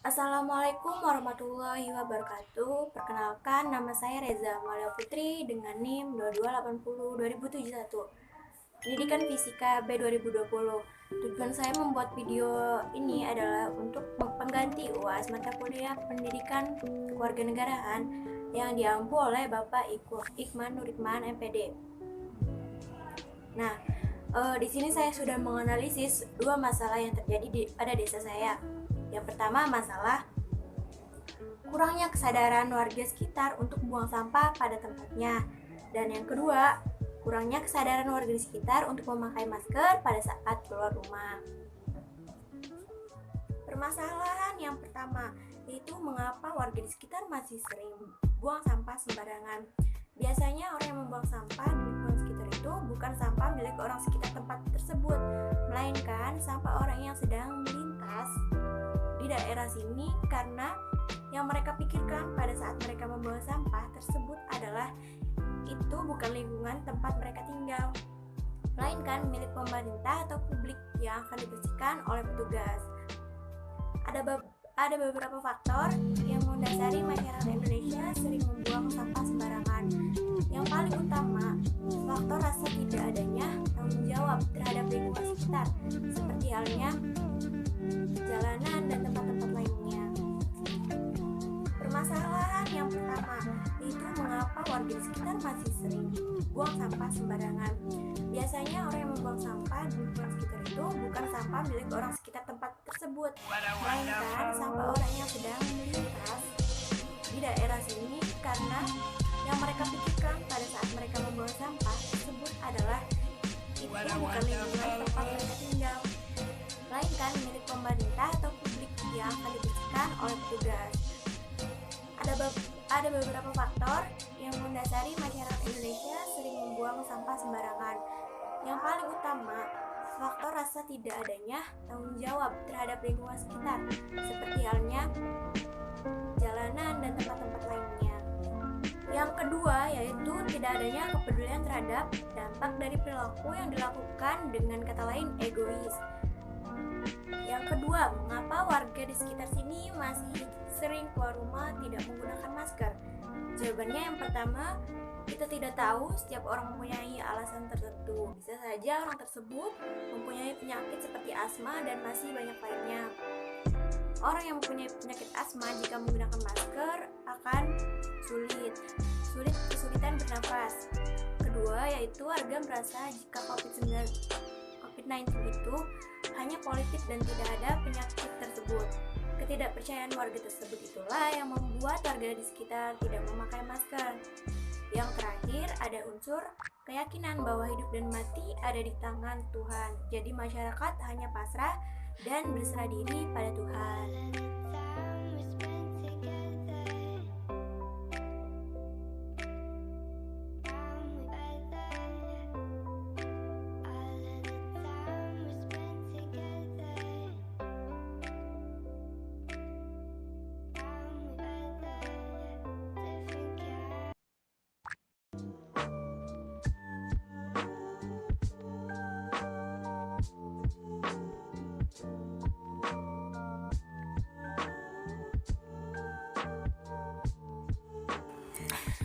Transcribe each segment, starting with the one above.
Assalamualaikum warahmatullahi wabarakatuh. Perkenalkan, nama saya Reza Amalia Putri dengan NIM 2280 2071. Pendidikan Fisika B 2020. Tujuan saya membuat video ini adalah untuk pengganti UAS mata kuliah Pendidikan Kewarganegaraan yang diampu oleh Bapak Ikman Nurikman MPD. Nah, di sini saya sudah menganalisis dua masalah yang terjadi pada desa saya. Yang pertama, masalah kurangnya kesadaran warga sekitar untuk buang sampah pada tempatnya. Dan yang kedua, kurangnya kesadaran warga di sekitar untuk memakai masker pada saat keluar rumah. Permasalahan yang pertama, yaitu mengapa warga di sekitar masih sering buang sampah sembarangan. Biasanya orang yang membuang sampah di lingkungan sekitar itu bukan sampah milik orang sekitar tempat tersebut, melainkan sampah orang yang sedang melintas di daerah sini, karena yang mereka pikirkan pada saat mereka membawa sampah tersebut adalah itu bukan lingkungan tempat mereka tinggal, melainkan milik pemerintah atau publik yang akan dibersihkan oleh petugas. Ada beberapa faktor yang mendasari masyarakat Indonesia sering membuang sampah sembarangan. Yang paling utama, faktor rasa tidak adanya tanggung jawab terhadap lingkungan sekitar, seperti halnya jalanan dan tempat-tempat lainnya. Permasalahan yang pertama, yaitu mengapa warga di sekitar masih sering buang sampah sembarangan. Biasanya orang yang membuang sampah di lingkungan sekitar itu bukan sampah milik orang sekitar tempat tersebut, melainkan sampah orang yang sedang melintas di daerah sini, karena yang mereka pikirkan pada saat mereka membawa sampah tersebut adalah itu bukan lingkungan tempat mereka tinggal, melainkan milik pemerintah atau publik yang akan dibersihkan oleh petugas. Ada beberapa faktor yang mendasari masyarakat Indonesia sering membuang sampah sembarangan. Yang paling utama, faktor rasa tidak adanya tanggung jawab terhadap lingkungan sekitar, seperti halnya jalanan dan tempat-tempat lainnya. Yang kedua, yaitu tidak adanya kepedulian terhadap dampak dari perilaku yang dilakukan, dengan kata lain egois. Yang kedua, mengapa warga di sekitar sini masih sering keluar rumah tidak menggunakan masker? Jawabannya yang pertama, kita tidak tahu setiap orang mempunyai alasan tertentu. Bisa saja orang tersebut mempunyai penyakit seperti asma dan masih banyak lainnya. Orang yang mempunyai penyakit asma jika menggunakan masker akan kesulitan bernafas. Kedua, yaitu warga merasa jika COVID-19 itu hanya politik dan tidak ada penyakit tersebut. Ketidakpercayaan warga tersebut itulah yang membuat warga di sekitar tidak memakai masker. Yang terakhir, ada unsur keyakinan bahwa hidup dan mati ada di tangan Tuhan. Jadi masyarakat hanya pasrah dan berserah diri pada Tuhan.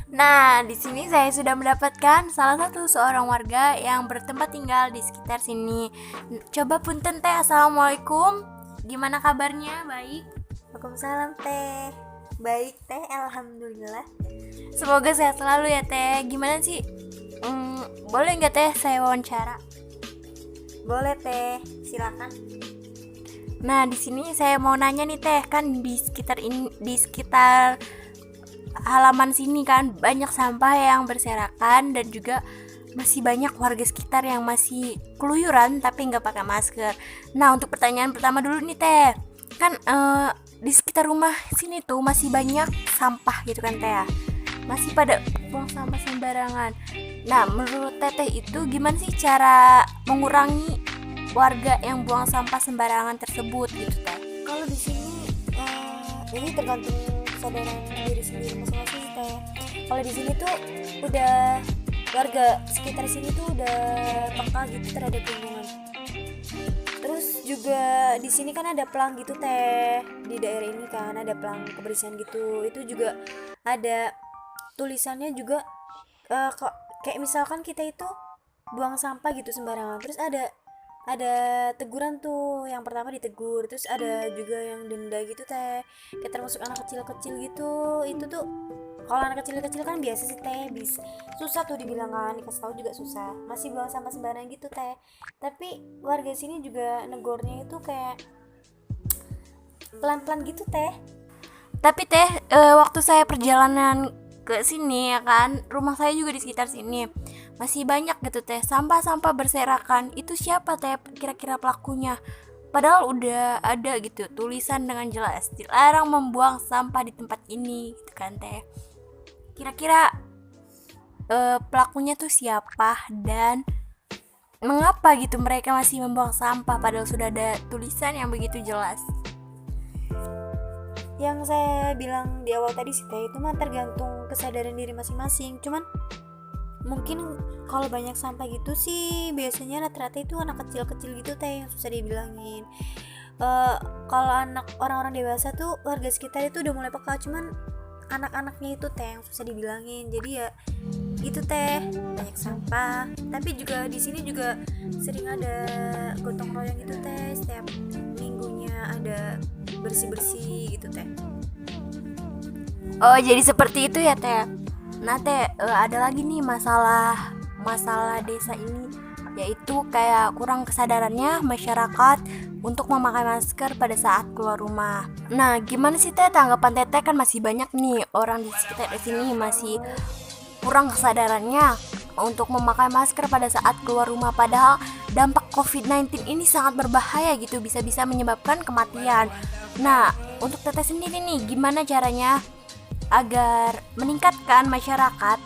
Nah, di sini saya sudah mendapatkan salah satu seorang warga yang bertempat tinggal di sekitar sini. Coba punten teh, assalamualaikum. Gimana kabarnya? Baik? Waalaikumsalam teh. Baik teh, alhamdulillah. Semoga sehat selalu ya teh. Gimana sih? Boleh nggak teh saya wawancara? Boleh teh, silakan. Nah, di sini saya mau nanya nih teh, kan di sekitar halaman sini kan banyak sampah yang berserakan, dan juga masih banyak warga sekitar yang masih keluyuran tapi nggak pakai masker. Nah, untuk pertanyaan pertama dulu nih teh, kan di sekitar rumah sini tuh masih banyak sampah gitu kan teh ya, masih pada buang sampah sembarangan. Nah, menurut teteh itu gimana sih cara mengurangi warga yang buang sampah sembarangan tersebut gitu teh? Kalau di sini ini tergantung kesadaran diri sendiri masing-masing teh. Kalau di sini tuh udah warga sekitar sini tuh udah peka gitu terhadap lingkungan. Terus juga di sini kan ada pelang gitu teh, di daerah ini kan ada pelang kebersihan gitu, itu juga ada tulisannya juga, kok kayak misalkan kita itu buang sampah gitu sembarangan, terus ada teguran tuh, yang pertama ditegur, terus ada juga yang denda gitu teh, kayak termasuk anak kecil-kecil gitu. Itu tuh kalau anak kecil-kecil kan biasa sih teh, bisa susah tuh dibilang kan, dikasih tahu juga susah, masih buang sampah sembarangan gitu teh. Tapi warga sini juga negornya itu kayak pelan-pelan gitu teh. Tapi teh, waktu saya perjalanan ke sini ya kan, rumah saya juga di sekitar sini masih banyak gitu teh sampah-sampah berserakan. Itu siapa teh kira-kira pelakunya? Padahal udah ada gitu tulisan dengan jelas dilarang membuang sampah di tempat ini gitu kan teh. Kira-kira pelakunya tuh siapa dan mengapa gitu mereka masih membuang sampah padahal sudah ada tulisan yang begitu jelas? Yang saya bilang di awal tadi sih teh, itu mah tergantung kesadaran diri masing-masing. Cuman mungkin kalau banyak sampah gitu sih biasanya rata-rata itu anak kecil-kecil gitu teh yang susah dibilangin. Kalau anak orang-orang dewasa tuh warga sekitar itu udah mulai peka, cuman anak-anaknya itu teh yang susah dibilangin. Jadi ya itu teh banyak sampah. Tapi juga di sini juga sering ada gotong royong gitu teh, setiap minggunya ada bersih-bersih gitu teh. Oh, jadi seperti itu ya teh. Nah teh, ada lagi nih masalah desa ini, yaitu kayak kurang kesadarannya masyarakat untuk memakai masker pada saat keluar rumah. Nah, gimana sih teh tanggapan teteh, kan masih banyak nih orang di sekitar sini masih kurang kesadarannya untuk memakai masker pada saat keluar rumah, padahal dampak COVID-19 ini sangat berbahaya gitu, bisa-bisa menyebabkan kematian. Nah, untuk teteh sendiri nih, gimana caranya agar meningkatkan masyarakat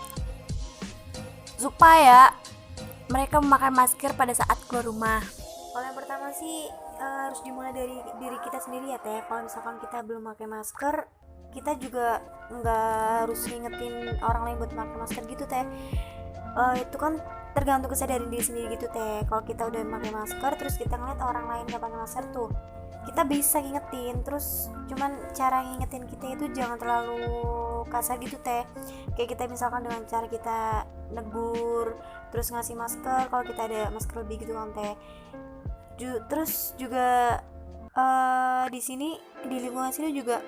supaya mereka memakai masker pada saat keluar rumah? Kalau yang pertama sih harus dimulai dari diri kita sendiri ya teh. Kalau misalkan kita belum pakai masker, kita juga nggak harus ngingetin orang lain buat pakai masker gitu teh. Itu kan tergantung kesadaran diri sendiri gitu teh. Kalau kita udah pakai masker terus kita ngeliat orang lain nggak pakai masker tuh, kita bisa ngingetin. Terus cuman cara ngingetin kita itu jangan terlalu kasar gitu teh. Kayak kita misalkan dengan cara kita negur, terus ngasih masker kalau kita ada masker lebih gitu kan teh. Terus juga di sini di lingkungan sini juga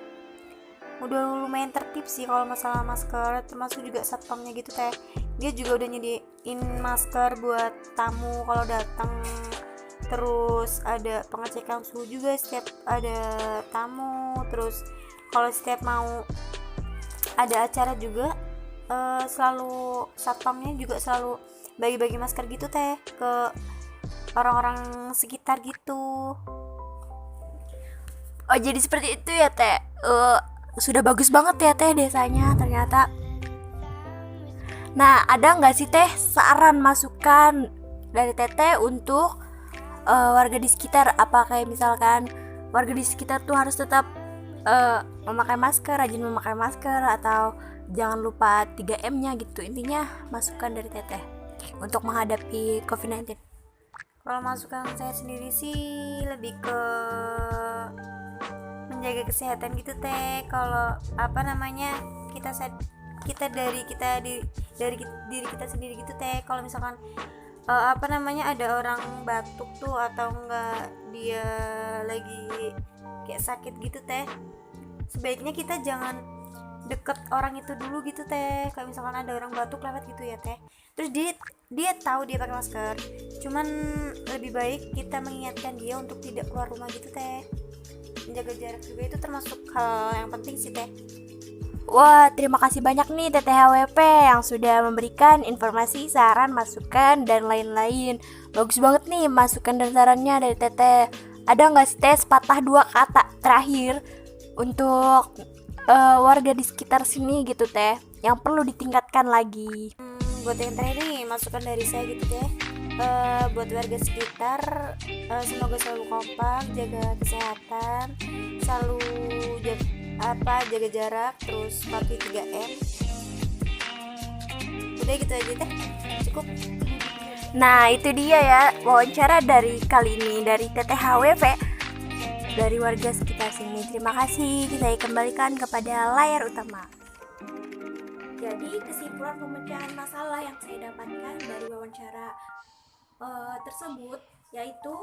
udah lumayan tertib sih kalau masalah masker, termasuk juga satpamnya gitu teh. Dia juga udah nyediain masker buat tamu kalau datang. Terus ada pengecekan suhu juga setiap ada tamu. Terus kalau setiap mau ada acara juga selalu satpamnya juga selalu bagi-bagi masker gitu teh ke orang-orang sekitar gitu. Oh, jadi seperti itu ya teh. Sudah bagus banget ya teh desanya ternyata. Nah, ada nggak sih teh saran masukan dari teteh untuk warga di sekitar? Apa kayak misalkan warga di sekitar tuh harus tetap memakai masker, rajin memakai masker, atau jangan lupa 3M-nya gitu. Intinya masukan dari teteh untuk menghadapi COVID-19. Kalau masukan saya sendiri sih lebih ke menjaga kesehatan gitu teh. Kalau kita dari diri kita sendiri gitu teh. Kalau misalkan ada orang batuk tuh atau enggak dia lagi kayak sakit gitu teh, sebaiknya kita jangan deket orang itu dulu gitu teh. Kayak misalkan ada orang batuk lewat gitu ya teh, terus dia tahu dia pakai masker, cuman lebih baik kita mengingatkan dia untuk tidak keluar rumah gitu teh. Menjaga jarak juga itu termasuk hal yang penting sih teh. Wah, terima kasih banyak nih Teteh HWP yang sudah memberikan informasi, saran, masukan, dan lain-lain. Bagus banget nih masukan dan sarannya dari Teteh. Ada nggak sih Teh sepatah dua kata terakhir untuk warga di sekitar sini gitu Teh, yang perlu ditingkatkan lagi? Buat yang terakhir nih masukan dari saya gitu Teh. Buat warga sekitar, semoga selalu kompak, jaga kesehatan, selalu jaga jarak, terus patuhi 3M. Udah gitu aja teh, cukup. Nah, itu dia ya wawancara dari kali ini dari TTHWP dari warga sekitar sini. Terima kasih. Saya kembalikan kepada layar utama. Jadi kesimpulan pemecahan masalah yang saya dapatkan dari wawancara tersebut yaitu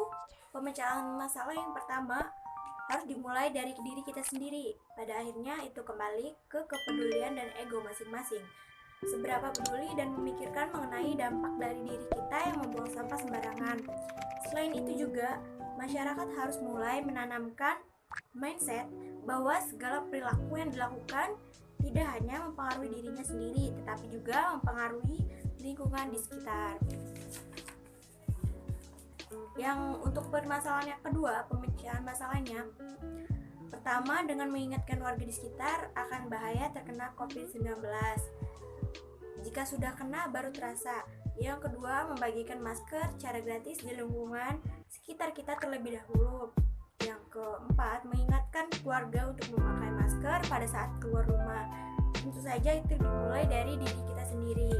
pemecahan masalah yang pertama harus dimulai dari diri kita sendiri. Pada akhirnya itu kembali ke kepedulian dan ego masing-masing. Seberapa peduli dan memikirkan mengenai dampak dari diri kita yang membuang sampah sembarangan. Selain itu juga masyarakat harus mulai menanamkan mindset bahwa segala perilaku yang dilakukan tidak hanya mempengaruhi dirinya sendiri, tetapi juga mempengaruhi lingkungan di sekitar. Yang untuk permasalahan yang kedua, pemecahan masalahnya, pertama dengan mengingatkan warga di sekitar akan bahaya terkena COVID-19. Jika sudah kena baru terasa. Yang kedua, membagikan masker secara gratis di lingkungan sekitar kita terlebih dahulu. Yang keempat, mengingatkan keluarga untuk memakai masker pada saat keluar rumah. Tentu saja itu dimulai dari diri kita sendiri.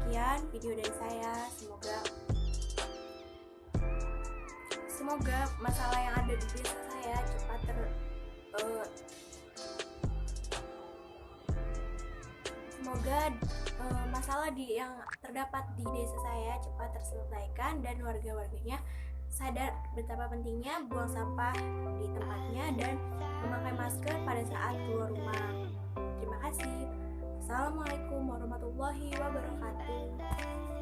Sekian video dari saya, semoga masalah yang ada di desa saya cepat masalah yang terdapat di desa saya cepat terselesaikan dan warga-warganya sadar betapa pentingnya buang sampah di tempatnya dan memakai masker pada saat keluar rumah. Terima kasih. Assalamualaikum warahmatullahi wabarakatuh.